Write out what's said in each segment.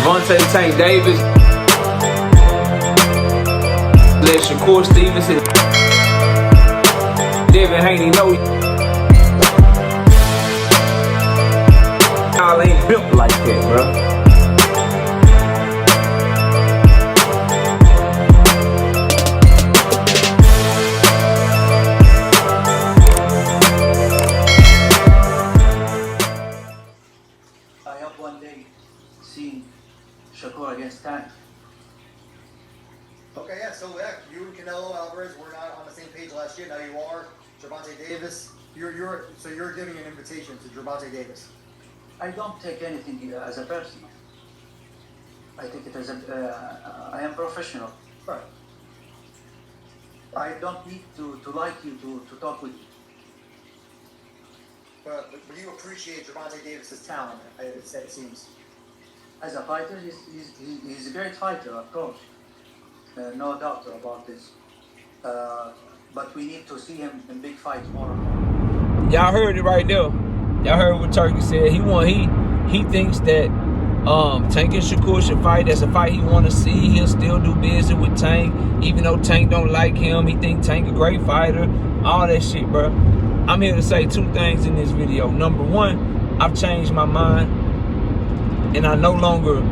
Gervonta Tank Davis. Let Shakur Stevenson. Devin Haney know y'all ain't built like that, bro. I hope one day seeing Shakur against Tank. Okay, yeah, so yeah, you and Canelo Alvarez were not on the same page last year. Now you are. Gervonta Davis, you're giving an invitation to Gervonta Davis. I don't take anything as a personal. I take it as I am professional. Right. I don't need to like you to talk with you. But you appreciate Gervonta Davis's talent, it seems. As a fighter, he's a great fighter, of course. No doubt about this. But we need to see him in big fights more and more. Y'all heard it right there. Y'all heard what Turkey said. He thinks that Tank and Shakur should fight. That's a fight he want to see. He'll still do business with Tank, even though Tank don't like him. He think Tank a great fighter. All that shit, bro. I'm here to say two things in this video. Number one, I've changed my mind, and I no longer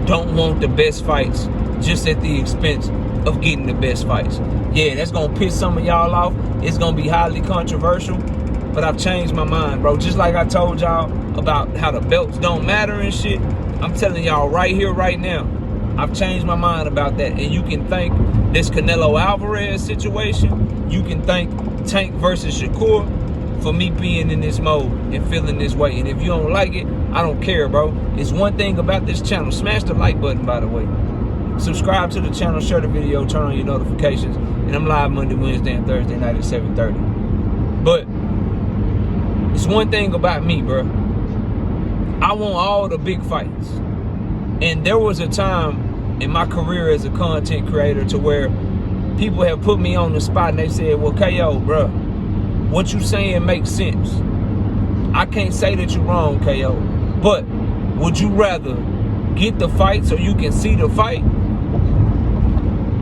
don't want the best fights just at the expense of getting the best fights. Yeah, that's gonna piss some of y'all off. It's gonna be highly controversial, but I've changed my mind, bro. Just like I told y'all about how the belts don't matter and shit, I'm telling y'all right here, right now, I've changed my mind about that. And you can thank this Canelo Alvarez situation. You can thank Tank versus Shakur for me being in this mode and feeling this way. And if you don't like it, I don't care, bro. It's one thing about this channel. Smash the like button, by the way. Subscribe to the channel, share the video, turn on your notifications. And I'm live Monday, Wednesday, and Thursday night at 7:30. But it's one thing about me, bro. I want all the big fights. And there was a time in my career as a content creator to where people have put me on the spot and they said, well, KO, bro, what you saying makes sense. I can't say that you're wrong, KO, but would you rather get the fight so you can see the fight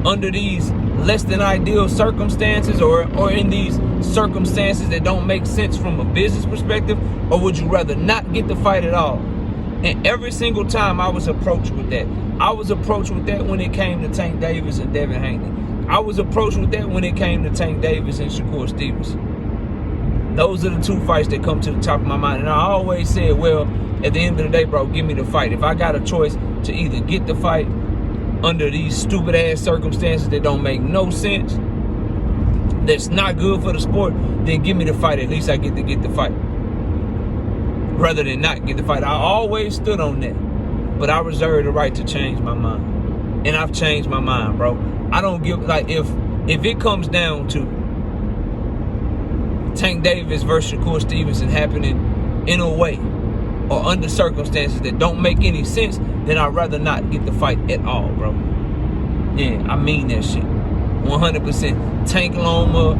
under these less than ideal circumstances or in these circumstances that don't make sense from a business perspective, or would you rather not get the fight at all? And every single time I was approached with that. I was approached with that when it came to Tank Davis and Devin Haney. I was approached with that when it came to Tank Davis and Shakur Stevenson. Those are the two fights that come to the top of my mind. And I always said, well, at the end of the day, bro, give me the fight. If I got a choice to either get the fight under these stupid ass circumstances that don't make no sense, that's not good for the sport, then give me the fight. At least I get to get the fight, rather than not get the fight. I always stood on that, but I reserve the right to change my mind. And I've changed my mind, bro. I don't give, like, if it comes down to Tank Davis versus Shakur Stevenson happening in a way or under circumstances that don't make any sense, then I'd rather not get the fight at all, bro. Yeah, I mean that shit. 100%. Tank Loma,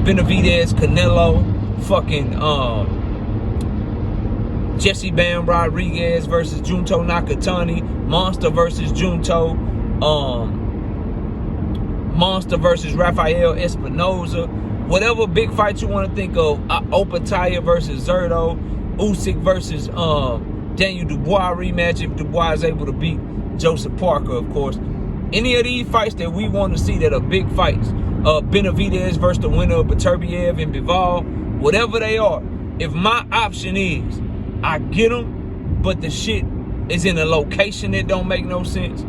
Benavidez, Canelo, fucking Jesse Bam Rodriguez versus Junto Nakatani, Monster versus Junto, Monster versus Rafael Espinoza, whatever big fight you want to think of, Opataya versus Zerto, Usyk versus Daniel Dubois rematch if Dubois is able to beat Joseph Parker, of course. Any of these fights that we want to see that are big fights, Benavidez versus the winner of Beterbiev and Bivol, whatever they are, if my option is I get them, but the shit is in a location that don't make no sense,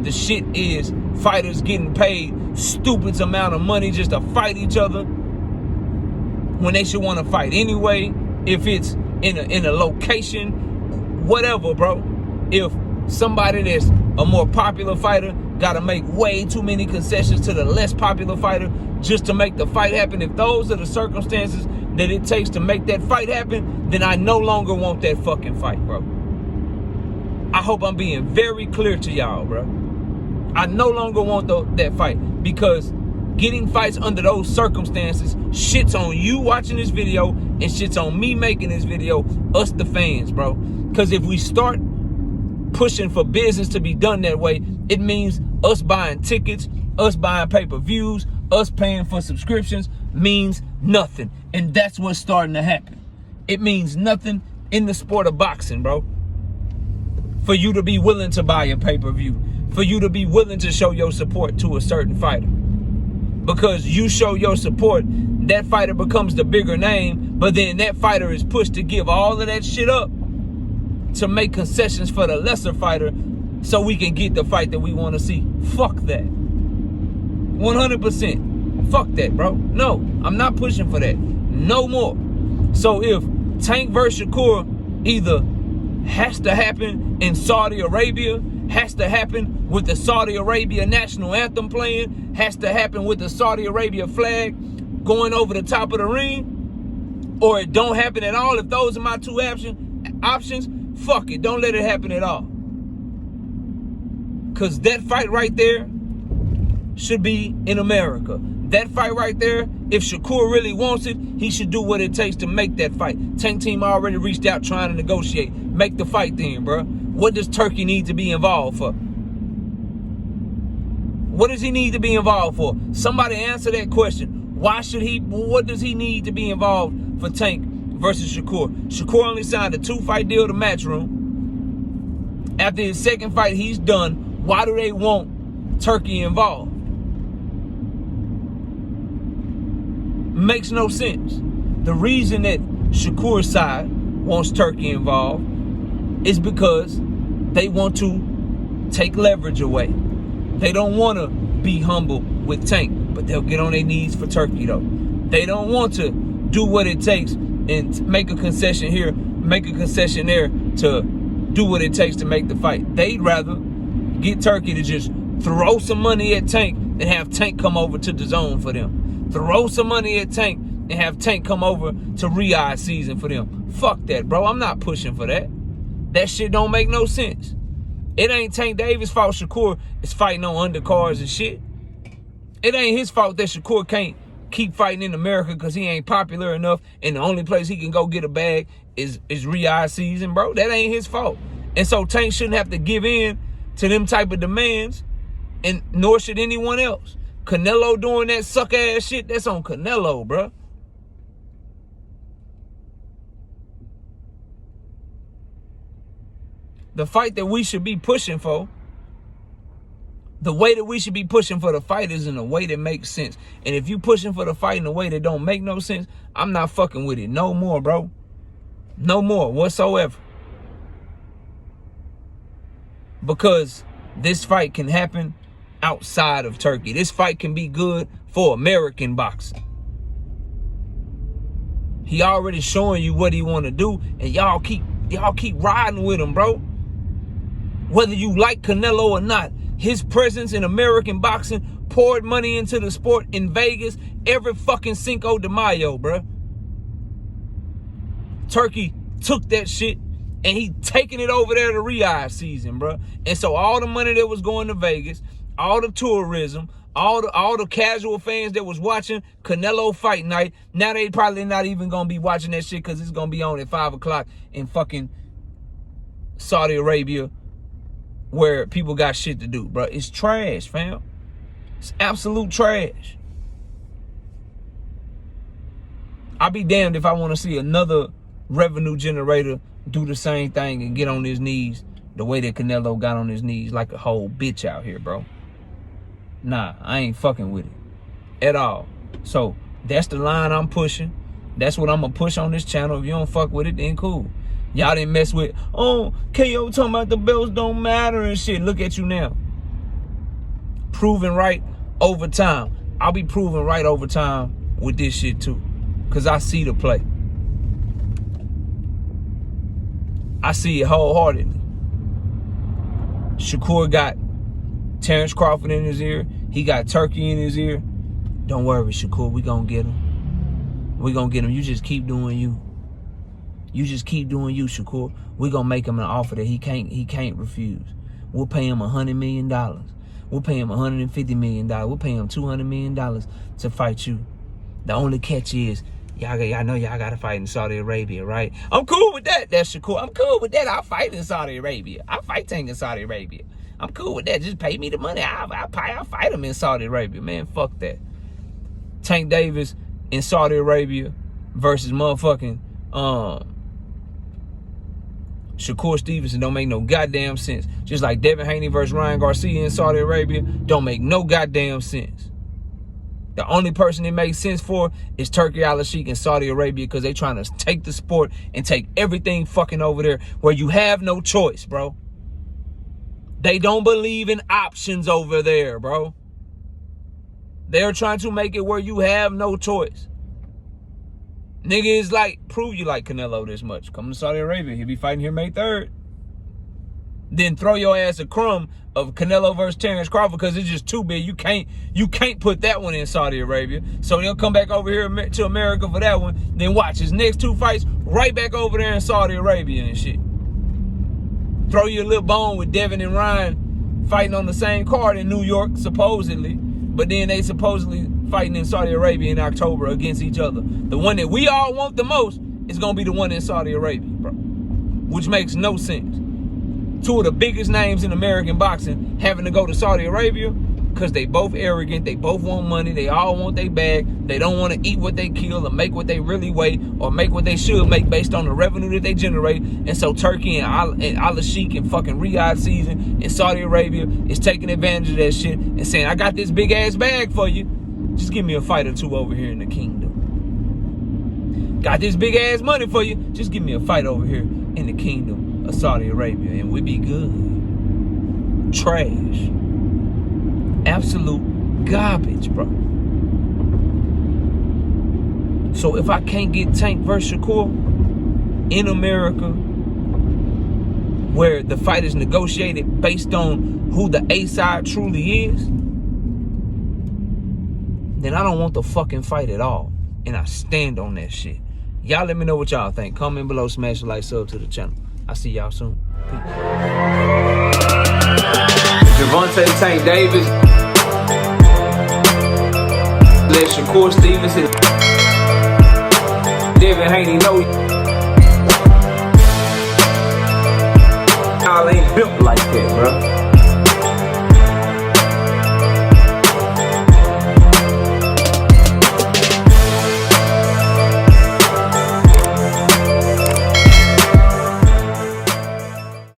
the shit is fighters getting paid stupid amount of money just to fight each other when they should want to fight anyway, if it's in a location, whatever, bro. If somebody that's a more popular fighter gotta make way too many concessions to the less popular fighter just to make the fight happen, if those are the circumstances that it takes to make that fight happen, then I no longer want that fucking fight, bro. I hope I'm being very clear to y'all, bro. I no longer want that fight, because getting fights under those circumstances shits on you watching this video and shits on me making this video, us the fans, bro. Because if we start pushing for business to be done that way, it means us buying tickets, us buying pay-per-views, us paying for subscriptions means nothing. And that's what's starting to happen. It means nothing in the sport of boxing, bro. For you to be willing to buy a pay-per-view, for you to be willing to show your support to a certain fighter. Because you show your support, that fighter becomes the bigger name, but then that fighter is pushed to give all of that shit up to make concessions for the lesser fighter so we can get the fight that we want to see. Fuck that. 100%. Fuck that, bro. No, I'm not pushing for that. No more. So if Tank versus Shakur either has to happen in Saudi Arabia, has to happen with the Saudi Arabia national anthem playing, has to happen with the Saudi Arabia flag going over the top of the ring, or it don't happen at all, if those are my two options, fuck it, don't let it happen at all. Because that fight right there should be in America. That fight right there, if Shakur really wants it, he should do what it takes to make that fight. Tank team already reached out trying to negotiate. Make the fight then, bro. What does Turkey need to be involved for? What does he need to be involved for? Somebody answer that question. What does he need to be involved for Tank versus Shakur? Shakur only signed a 2-fight deal to Matchroom. After his second fight, he's done. Why do they want Turkey involved? Makes no sense. The reason that Shakur's side wants Turkey involved is because they want to take leverage away. They don't want to be humble with Tank, but they'll get on their knees for Turkey though. They don't want to do what it takes and make a concession here, make a concession there to do what it takes to make the fight. They'd rather get Turkey to just throw some money at Tank and have Tank come over to the zone for them. Throw some money at Tank and have Tank come over to Riyadh season for them. Fuck that, bro. I'm not pushing for that. That shit don't make no sense. It ain't Tank Davis' fault Shakur is fighting on undercards and shit. It ain't his fault that Shakur can't keep fighting in America because he ain't popular enough and the only place he can go get a bag is Riyadh season, bro. That ain't his fault. And so Tank shouldn't have to give in to them type of demands, and nor should anyone else. Canelo doing that suck-ass shit, that's on Canelo, bro. The fight that we should be pushing for, the way that we should be pushing for the fight is in a way that makes sense. And if you pushing for the fight in a way that don't make no sense, I'm not fucking with it. No more, bro. No more whatsoever. Because this fight can happen outside of Turkey. This fight can be good for American boxing. He already showing you what he want to do, and y'all keep riding with him, bro. Whether you like Canelo or not, his presence in American boxing poured money into the sport in Vegas every fucking Cinco de Mayo, bro. Turkey took that shit and he taking it over there to Riyadh season, bro. And so all the money that was going to Vegas, all the tourism, all the casual fans that was watching Canelo fight night, now they probably not even gonna be watching that shit because it's gonna be on at 5 o'clock in fucking Saudi Arabia, where people got shit to do, bro. It's trash, fam. It's absolute trash. I'll be damned if I want to see another revenue generator do the same thing and get on his knees the way that Canelo got on his knees like a whole bitch out here, bro. Nah, I ain't fucking with it at all. So that's the line I'm pushing. That's what I'm gonna push on this channel. If you don't fuck with it, then cool. Y'all didn't mess with, oh, KO talking about the belts don't matter and shit. Look at you now. Proven right over time. I'll be proven right over time with this shit too. Because I see the play. I see it wholeheartedly. Shakur got Terrence Crawford in his ear. He got Turkey in his ear. Don't worry, Shakur, we gonna get him. We gonna get him. You just keep doing you. You just keep doing you, Shakur. We gonna make him an offer that he can't refuse. We'll pay him $100 million. We'll pay him $150 million. We'll pay him $200 million to fight you. The only catch is Y'all know y'all gotta fight in Saudi Arabia, right? I'm cool with that. That's Shakur. I'm cool with that. I'll fight in Saudi Arabia. I'll fight Tank in Saudi Arabia. I'm cool with that. Just pay me the money. I'll fight him in Saudi Arabia. Man, fuck that. Tank Davis in Saudi Arabia versus motherfucking Shakur Stevenson don't make no goddamn sense. Just like Devin Haney versus Ryan Garcia in Saudi Arabia don't make no goddamn sense. The only person it makes sense for is Turki Alalshikh in Saudi Arabia because they trying to take the sport and take everything fucking over there where you have no choice, bro. They don't believe in options over there, bro. They're trying to make it where you have no choice. Nigga is like, prove you like Canelo this much. Come to Saudi Arabia. He'll be fighting here May 3rd. Then throw your ass a crumb of Canelo versus Terrence Crawford because it's just too big. You can't put that one in Saudi Arabia. So they'll come back over here to America for that one. Then watch his next 2 fights right back over there in Saudi Arabia and shit. Throw you a little bone with Devin and Ryan fighting on the same card in New York, supposedly. But then they supposedly fighting in Saudi Arabia in October against each other. The one that we all want the most is going to be the one in Saudi Arabia, bro. Which makes no sense. 2 of the biggest names in American boxing having to go to Saudi Arabia because they both arrogant, they both want money, they all want their bag, they don't want to eat what they kill or make what they really weigh or make what they should make based on the revenue that they generate. And so Turkey and Alalshikh and fucking Riyadh season in Saudi Arabia is taking advantage of that shit and saying, I got this big ass bag for you. Just give me a fight or 2 over here in the kingdom. Got this big ass money for you. Just give me a fight over here in the kingdom of Saudi Arabia and we be good. Trash. Absolute garbage, bro. So if I can't get Tank versus Shakur in America, where the fight is negotiated based on who the A side truly is, then I don't want the fucking fight at all. And I stand on that shit. Y'all let me know what y'all think. Comment below, smash the like, sub to the channel. I'll see y'all soon. Peace. Gervonta Tank Davis. Let Shakur Stevenson. Devin Haney know y'all ain't built like that, bro.